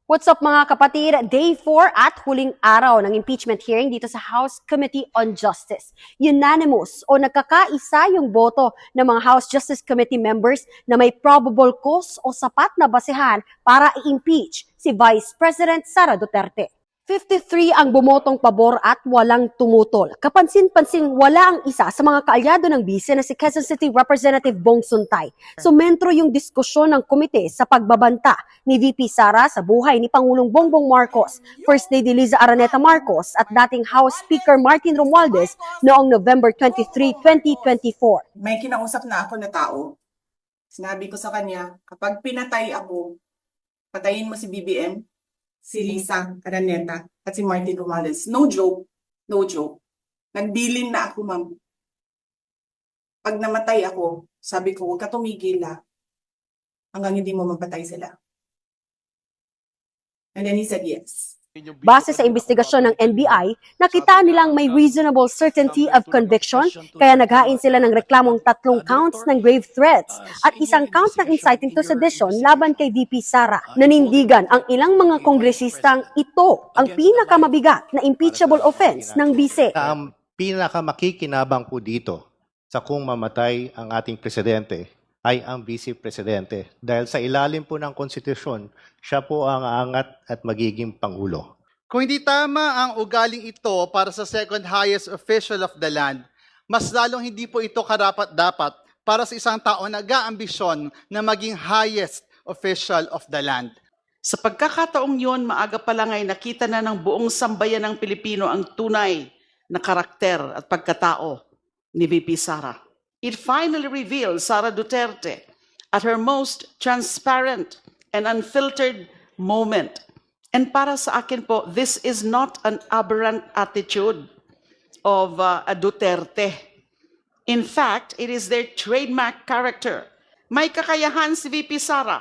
What's up mga kapatid? Day 4 at huling araw ng impeachment hearing dito sa House Committee on Justice. Unanimous o nagkakaisa yung boto ng mga House Justice Committee members na may probable cause o sapat na basehan para i-impeach si Vice President Sara Duterte. 53 ang bumotong pabor at walang tumutol. Kapansin-pansin wala ang isa sa mga kaalyado ng bise na si Quezon City Representative Bong Suntay. Sumentro yung diskusyon ng komite sa pagbabanta ni VP Sara sa buhay ni Pangulong Bongbong Marcos, First Lady Liza Araneta Marcos at dating House Speaker Martin Romualdez noong November 23, 2024. May kinausap na ako na tao. Sinabi ko sa kanya, kapag pinatay ako, patayin mo si BBM, si Liza Araneta at si Martin Romualdez. No joke. No joke. Nagbilin na ako, ma'am. Pag namatay ako, sabi ko, huwag ka tumigil hanggang hindi mo mapatay sila. And then he said yes. Base sa investigasyon ng NBI, nakita nilang may reasonable certainty of conviction kaya naghain sila ng reklamong 3 counts ng grave threats at 1 count ng inciting to sedition laban kay VP Sara. Nanindigan ang ilang mga kongresistang ito ang pinakamabigat na impeachable offense ng bise. Ang pinakamakikinabang po dito sa kung mamatay ang ating presidente ay ang vice presidente. Dahil sa ilalim po ng konstitusyon, siya po ang aangat at magiging pangulo. Kung hindi tama ang ugaling ito para sa second highest official of the land, mas lalong hindi po ito karapat-dapat para sa isang tao na nag-aambisyon na maging highest official of the land. Sa pagkakataong yon, maaga pa lang ay nakita na ng buong sambayan ng Pilipino ang tunay na karakter at pagkatao ni VP Sara. It finally revealed Sara Duterte at her most transparent and unfiltered moment. And para sa akin po, this is not an aberrant attitude of a Duterte. In fact, it is their trademark character. May kakayahan si VP Sara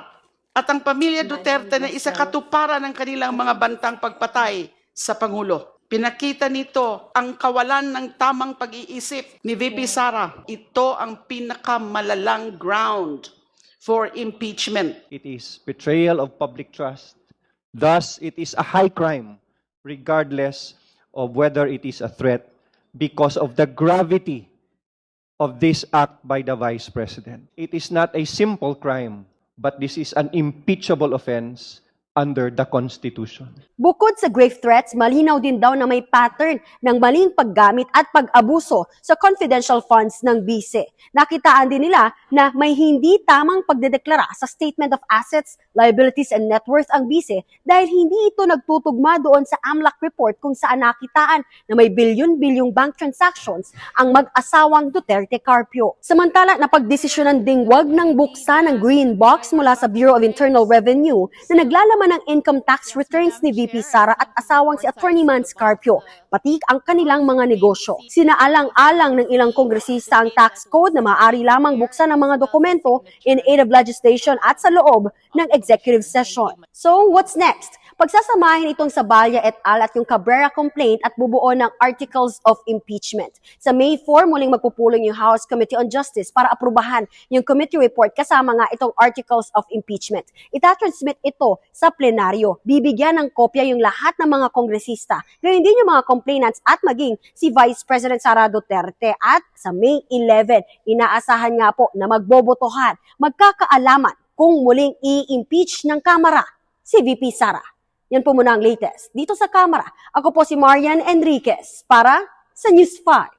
at ang pamilya Duterte na isa katuparan ng kanilang mga bantang pagpatay sa Pangulo. Pinakita nito ang kawalan ng tamang pag-iisip ni VP Sara. Ito ang pinakamalalang ground for impeachment. It is betrayal of public trust. Thus, it is a high crime regardless of whether it is a threat because of the gravity of this act by the Vice President. It is not a simple crime, but this is an impeachable offense under the Constitution. Bukod sa grave threats, malinaw din daw na may pattern ng maling paggamit at pag-abuso sa confidential funds ng bise. Nakitaan din nila na may hindi tamang pagdedeklara sa Statement of Assets, Liabilities and Net Worth ang bise dahil hindi ito nagtutugma doon sa AMLAC report kung saan nakitaan na may bilyon-bilyong bank transactions ang mag-asawang Duterte Carpio. Samantala, napagdesisyonan ding wag nang buksan ng green box mula sa Bureau of Internal Revenue na naglalaman ng income tax returns ni VP Sara at asawang si Attorney Mans Carpio, pati ang kanilang mga negosyo. Sinaalang-alang ng ilang kongresista ang tax code na maaari lamang buksan ang mga dokumento in aid of legislation at sa loob ng executive session. So, what's next? Pagsasamahin itong Saballa et al. At yung Cabrera complaint at bubuo ng articles of impeachment. Sa May 4, muling magpupulong yung House Committee on Justice para aprubahan yung committee report kasama nga itong articles of impeachment. Itatransmit ito sa plenaryo. Bibigyan ng kopya yung lahat ng mga kongresista. Ngayon din yung mga complainants at maging si Vice President Sara Duterte. At sa May 11, inaasahan nga po na magbobotohan, magkakaalaman kung muling i-impeach ng Kamara si VP Sara. Yan po muna ang latest dito sa Kamara. Ako po si Marian Enriquez para sa News 5.